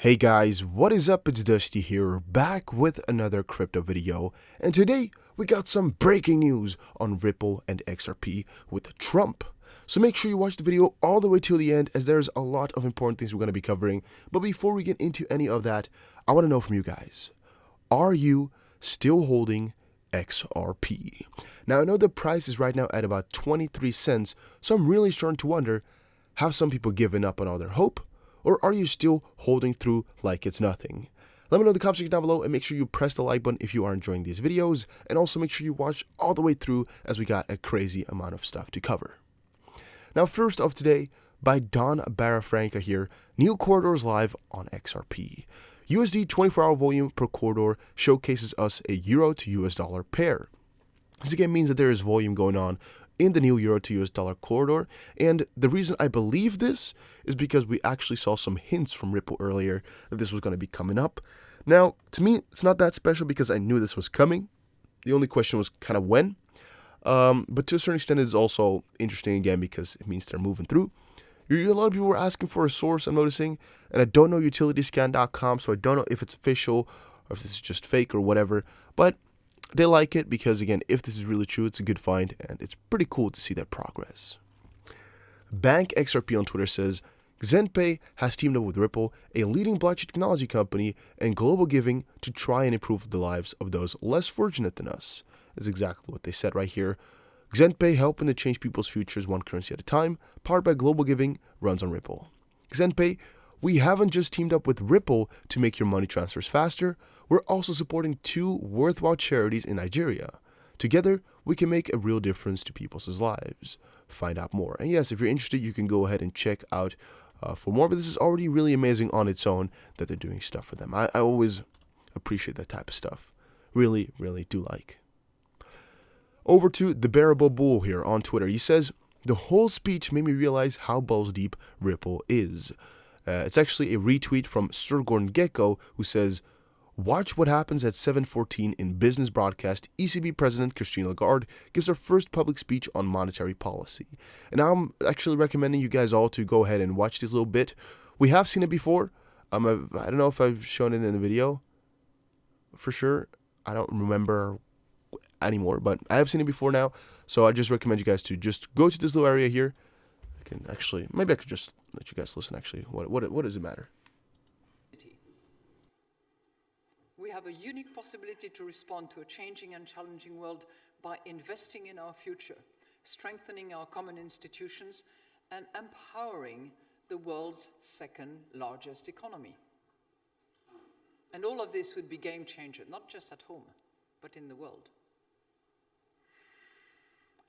Hey guys, what is up? It's Dusty here, back with another crypto video, and today we got some breaking news on Ripple and XRP with Trump. So make sure you watch the video all the way till the end, as there's a lot of important things we're going to be covering. But before we get into any of that, I want to know from you guys, are you still holding XRP? Now I know the price is right now at about 23 cents, so I'm really starting to wonder, have some people given up on all their hope? Or are you still holding through like it's nothing? Let me know in the comment section down below, and make sure you press the like button if you are enjoying these videos, and also make sure you watch all the way through, as we got a crazy amount of stuff to cover. Now first off today, by Don Barafranca here, new corridors live on XRP. USD 24-hour volume per corridor showcases us a euro to US dollar pair. This again means that there is volume going on in the new euro to US dollar corridor, and the reason I believe this is because we actually saw some hints from Ripple earlier that this was going to be coming up. Now, to me, it's not that special because I knew this was coming. The only question was kind of when, but to a certain extent it's also interesting again because it means they're moving through. A lot of people were asking for a source, I'm noticing, and I don't know utilityscan.com, so I don't know if it's official or if this is just fake or whatever, but they like it because, again, if this is really true, it's a good find, and it's pretty cool to see that progress. Bank XRP on Twitter says, XenPay has teamed up with Ripple, a leading blockchain technology company, and global giving to try and improve the lives of those less fortunate than us. That's exactly what they said right here. XenPay, helping to change people's futures one currency at a time, powered by global giving, runs on Ripple. XenPay, we haven't just teamed up with Ripple to make your money transfers faster, we're also supporting two worthwhile charities in Nigeria. Together, we can make a real difference to people's lives. Find out more. And yes, if you're interested, you can go ahead and check out for more, but this is already really amazing on its own that they're doing stuff for them. I always appreciate that type of stuff. Really, really do like. Over to the Bearable Bull here on Twitter. He says, the whole speech made me realize how balls deep Ripple is. It's actually a retweet from Sir Gordon Gecko, who says, watch what happens at 7:14 in business broadcast. ECB President Christine Lagarde gives her first public speech on monetary policy. And I'm actually recommending you guys all to go ahead and watch this little bit. We have seen it before. I don't know if I've shown it in the video for sure. I don't remember anymore, but I have seen it before now. So I just recommend you guys to just go to this little area here. I can actually, maybe I could just let you guys listen actually. What does it matter? We have a unique possibility to respond to a changing and challenging world by investing in our future, strengthening our common institutions, and empowering the world's second largest economy. And all of this would be game changer, not just at home, but in the world.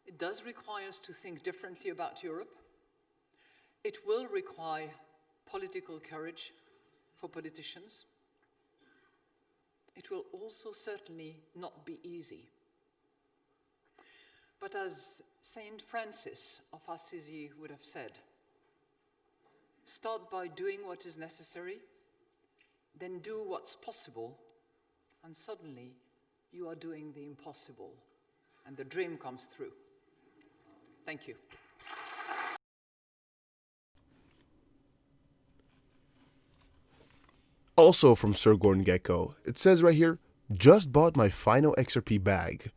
It does require us to think differently about Europe. It will require political courage for politicians. It will also certainly not be easy. But as Saint Francis of Assisi would have said, start by doing what is necessary, then do what's possible, and suddenly you are doing the impossible, and the dream comes through. Thank you. Also from Sir Gordon Gecko, it says right here, just bought my final XRP bag.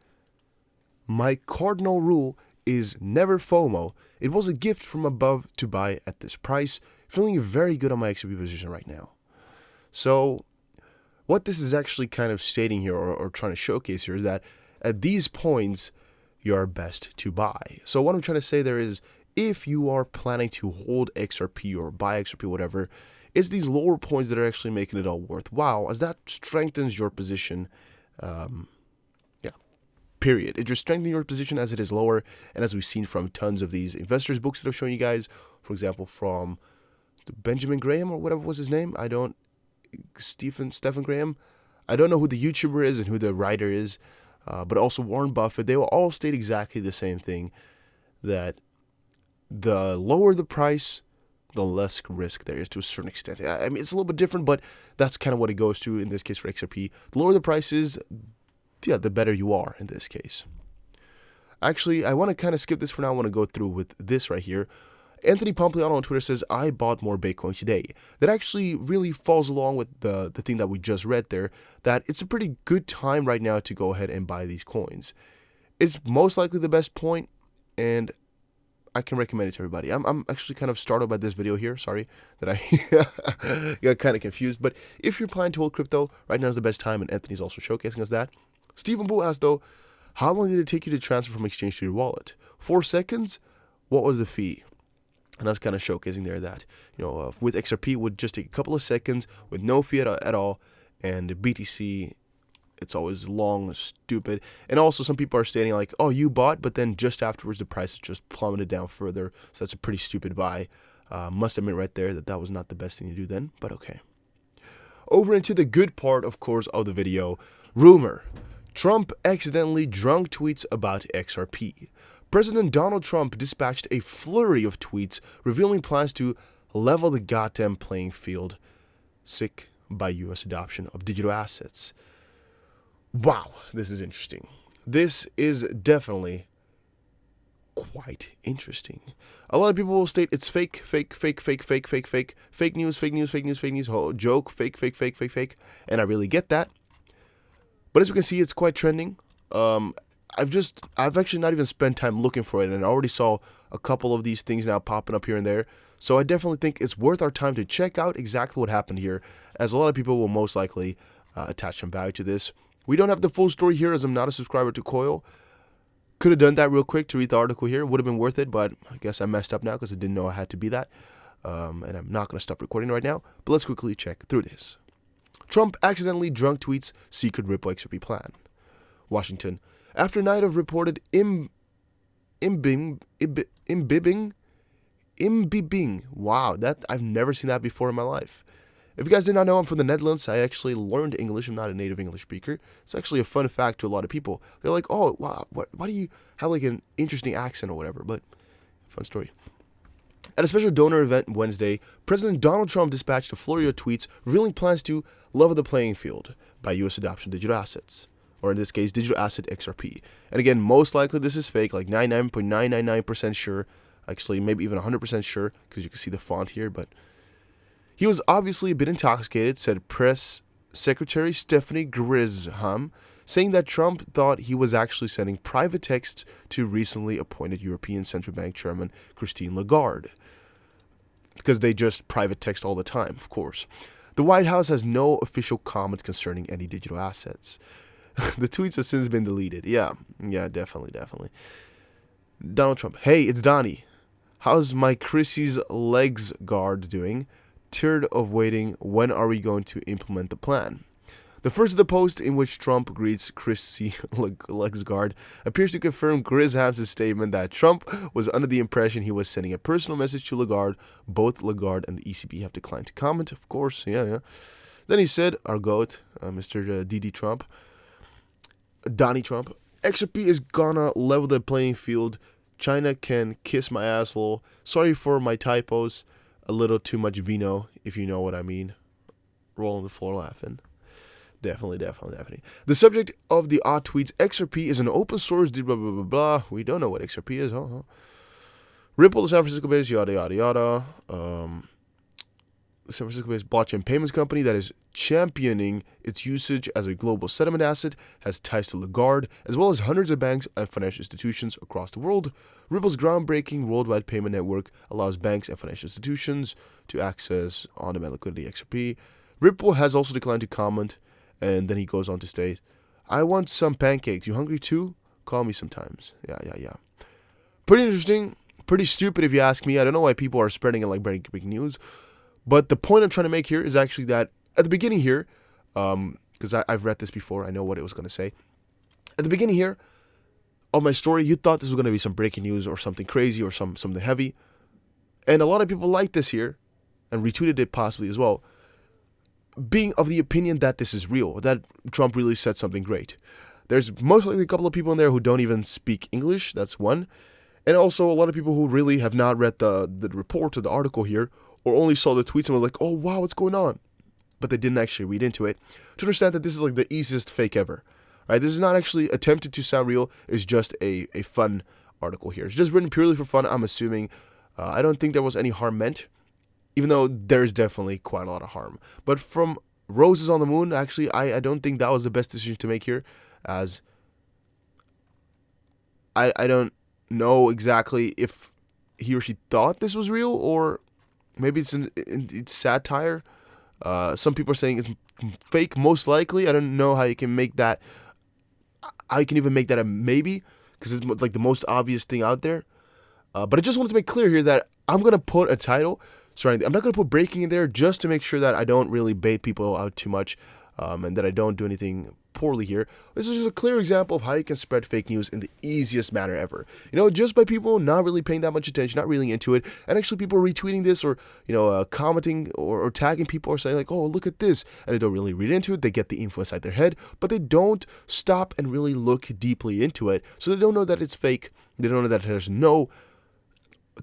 My cardinal rule is never FOMO. It was a gift from above to buy at this price. Feeling very good on my XRP position right now. So what this is actually kind of stating here, or trying to showcase here, is that at these points, you are best to buy. So what I'm trying to say there is, if you are planning to hold XRP or buy XRP, whatever, it's these lower points that are actually making it all worthwhile, as that strengthens your position. Period. It just strengthens your position as it is lower, and as we've seen from tons of these investors' books that I've shown you guys, for example, from Benjamin Graham or whatever was his name. Stephen Graham. I don't know who the YouTuber is and who the writer is, but also Warren Buffett. They will all state exactly the same thing, that the lower the price, the less risk there is to a certain extent. I mean, it's a little bit different, but that's kind of what it goes to in this case for XRP. The lower the price is, the better you are in this case. Actually, I want to kind of skip this for now. I want to go through with this right here. Anthony Pompliano on Twitter says, I bought more Bitcoin today. That actually really falls along with the thing that we just read there, that it's a pretty good time right now to go ahead and buy these coins. It's most likely the best point, and I can recommend it to everybody. I'm actually kind of startled by this video here. Sorry that I got kind of confused. But if you're planning to hold crypto, right now is the best time, and Anthony's also showcasing us that. Stephen Boo asked, though, how long did it take you to transfer from exchange to your wallet? 4 seconds? What was the fee? And that's kind of showcasing there that, with XRP, it would just take a couple of seconds with no fee at all. And BTC, it's always long, stupid. And also some people are stating like, oh, you bought, but then just afterwards the price just plummeted down further. So that's a pretty stupid buy. Must admit right there that was not the best thing to do then, but okay. Over into the good part, of course, of the video. Rumor. Trump accidentally drunk tweets about XRP. President Donald Trump dispatched a flurry of tweets revealing plans to level the goddamn playing field, sick by U.S. adoption of digital assets. Wow, this is interesting. This is definitely quite interesting. A lot of people will state it's fake news, oh, joke, fake, and I really get that. But as you can see, it's quite trending. I've actually not even spent time looking for it, and I already saw a couple of these things now popping up here and there. So I definitely think it's worth our time to check out exactly what happened here, as a lot of people will most likely attach some value to this. We don't have the full story here, as I'm not a subscriber to Coil. Could have done that real quick to read the article here. Would have been worth it, but I guess I messed up now because I didn't know I had to be that. And I'm not going to stop recording right now, but let's quickly check through this. Trump accidentally drunk tweets secret Ripple XRP plan. Washington. After a night of reported imbibing. Wow, that I've never seen that before in my life. If you guys did not know, I'm from the Netherlands. I actually learned English. I'm not a native English speaker. It's actually a fun fact to a lot of people. They're like, oh, wow, why do you have like an interesting accent or whatever? But fun story. At a special donor event Wednesday, President Donald Trump dispatched a flurry of tweets revealing plans to level the playing field by U.S. adoption of digital assets, or in this case, digital asset XRP. And again, most likely this is fake, like 99.999% sure, actually maybe even 100% sure, because you can see the font here, but he was obviously a bit intoxicated, said Press Secretary Stephanie Grisham, saying that Trump thought he was actually sending private texts to recently appointed European Central Bank Chairman Christine Lagarde, because they just private text all the time, of course. The White House has no official comment concerning any digital assets. The tweets have since been deleted. Yeah, definitely. Donald Trump. Hey, it's Donnie. How's my Chrissy's legs guard doing? Tired of waiting. When are we going to implement the plan? The first of the post, in which Trump greets Chrissy Legsguard, appears to confirm Grisham's statement that Trump was under the impression he was sending a personal message to Lagarde. Both Lagarde and the ECB have declined to comment, of course. Yeah. Then he said, our goat, Mr. D.D. Trump, Donnie Trump, XRP is gonna level the playing field. China can kiss my asshole. Sorry for my typos. A little too much vino, if you know what I mean. Roll on the floor laughing. Definitely. The subject of the odd tweets, XRP is an open source, blah, blah, blah, blah. We don't know what XRP is, huh? Ripple, the San Francisco-based, yada, yada, yada. The San Francisco-based blockchain payments company that is championing its usage as a global settlement asset has ties to Lagarde, as well as hundreds of banks and financial institutions across the world. Ripple's groundbreaking worldwide payment network allows banks and financial institutions to access on-demand liquidity XRP. Ripple has also declined to comment. And then he goes on to state, I want some pancakes. You hungry too? Call me sometimes. Yeah. Pretty interesting. Pretty stupid if you ask me. I don't know why people are spreading it like breaking news. But the point I'm trying to make here is actually that at the beginning here, because I've read this before. I know what it was going to say. At the beginning here of my story, you thought this was going to be some breaking news or something crazy or something heavy. And a lot of people liked this here and retweeted it possibly as well, being of the opinion that this is real, that Trump really said something great. There's most likely a couple of people in there who don't even speak English. That's one. And also a lot of people who really have not read the report or the article here, or only saw the tweets and were like, oh, wow, what's going on? But they didn't actually read into it to understand that this is like the easiest fake ever. Right? This is not actually attempted to sound real. It's just a fun article here. It's just written purely for fun, I'm assuming. I don't think there was any harm meant, even though there's definitely quite a lot of harm. But from roses on the moon, actually, I don't think that was the best decision to make here, as I don't know exactly if he or she thought this was real, or maybe it's satire. Some people are saying it's fake, most likely. I don't know how you can make that. I can even make that a maybe, because it's like the most obvious thing out there. But I just wanted to make clear here that I'm going to put a title surrounding. I'm not going to put breaking in there just to make sure that I don't really bait people out too much, and that I don't do anything poorly here. This is just a clear example of how you can spread fake news in the easiest manner ever. Just by people not really paying that much attention, not really into it, and actually people retweeting this, or commenting or tagging people, or saying like, oh, look at this, and they don't really read into it. They get the info inside their head, but they don't stop and really look deeply into it, so they don't know that it's fake. They don't know that there's no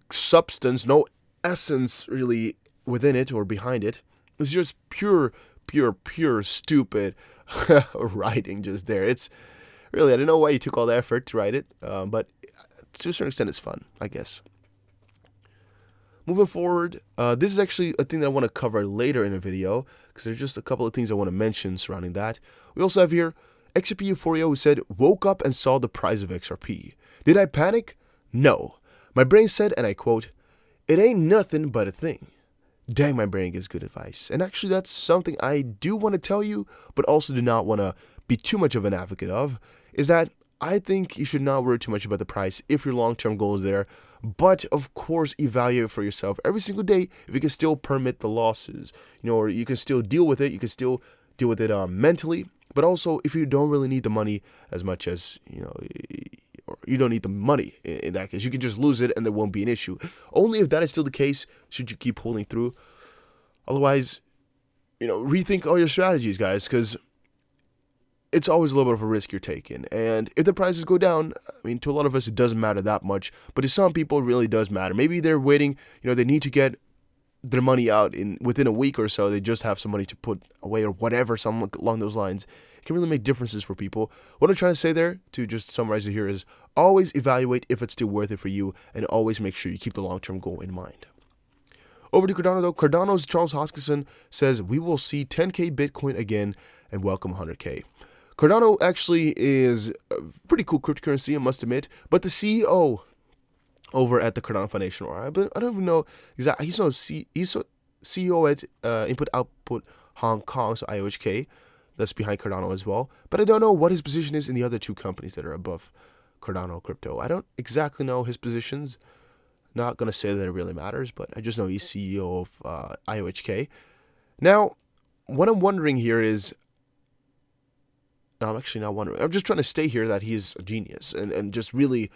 substance, no essence really within it or behind it. It's just pure stupid writing just there. It's really, I don't know why you took all the effort to write it, but to a certain extent it's fun, I guess. Moving forward, this is actually a thing that I want to cover later in the video, because there's just a couple of things I want to mention surrounding that. We also have here XRP Euphoria, who said, woke up and saw the price of XRP. Did I panic? No. My brain said, and I quote, it ain't nothing but a thing. Dang, my brain gives good advice. And actually, that's something I do want to tell you, but also do not want to be too much of an advocate of, is that I think you should not worry too much about the price if your long-term goal is there. But, of course, evaluate for yourself every single day if you can still permit the losses, or you can still deal with it. You can still deal with it mentally. But also, if you don't really need the money as much as, or you don't need the money in that case, you can just lose it and there won't be an issue. Only if that is still the case should you keep holding through. Otherwise, rethink all your strategies, guys, because it's always a little bit of a risk you're taking. And if the prices go down, I mean, to a lot of us, it doesn't matter that much. But to some people, it really does matter. Maybe they're waiting, they need to get their money out within a week or so. They just have some money to put away or whatever, something along those lines. It can really make differences for people. What I'm trying to say there, to just summarize it here, is always evaluate if it's still worth it for you, and always make sure you keep the long-term goal in mind. Over to Cardano, though. Cardano's Charles Hoskinson says, we will see 10K Bitcoin again and welcome 100K. Cardano actually is a pretty cool cryptocurrency, I must admit, but the CEO over at the Cardano Foundation, or I don't even know exactly, he's CEO at Input Output Hong Kong, so IOHK, that's behind Cardano as well, but I don't know what his position is in the other two companies that are above Cardano Crypto. I don't exactly know his positions. Not going to say that it really matters, but I just know he's CEO of IOHK. Now, what I'm wondering here is, no, I'm actually not wondering. I'm just trying to stay here that he is a genius and just really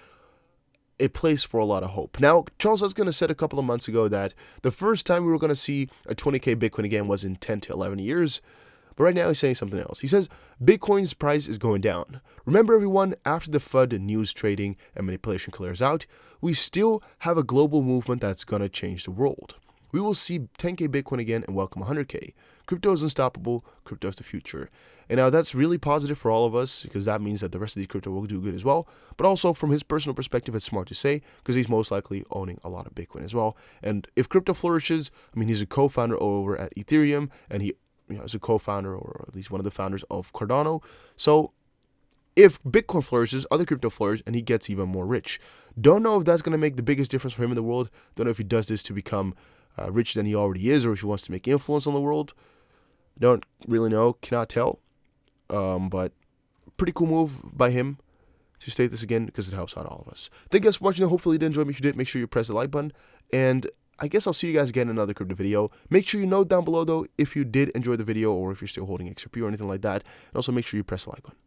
a place for a lot of hope. Now, Charles Hoskinson said a couple of months ago that the first time we were going to see a 20K Bitcoin again was in 10 to 11 years. But right now he's saying something else. He says Bitcoin's price is going down. Remember, everyone, after the FUD news trading and manipulation clears out, we still have a global movement that's going to change the world. We will see 10K Bitcoin again and welcome 100K. Crypto is unstoppable. Crypto is the future. And now that's really positive for all of us, because that means that the rest of the crypto will do good as well. But also from his personal perspective, it's smart to say, because he's most likely owning a lot of Bitcoin as well. And if crypto flourishes, I mean, he's a co-founder over at Ethereum, and he is a co-founder, or at least one of the founders of Cardano. So if Bitcoin flourishes, other crypto flourish, and he gets even more rich. Don't know if that's going to make the biggest difference for him in the world. Don't know if he does this to become richer than he already is, or if he wants to make influence on the world. Don't really know, cannot tell. But pretty cool move by him to state this again, because it helps out all of us. Thank you guys for watching. Hopefully you did enjoy. If you did, make sure you press the like button. And I guess I'll see you guys again in another crypto video. Make sure you note down below, though, if you did enjoy the video, or if you're still holding XRP or anything like that. And also make sure you press the like button.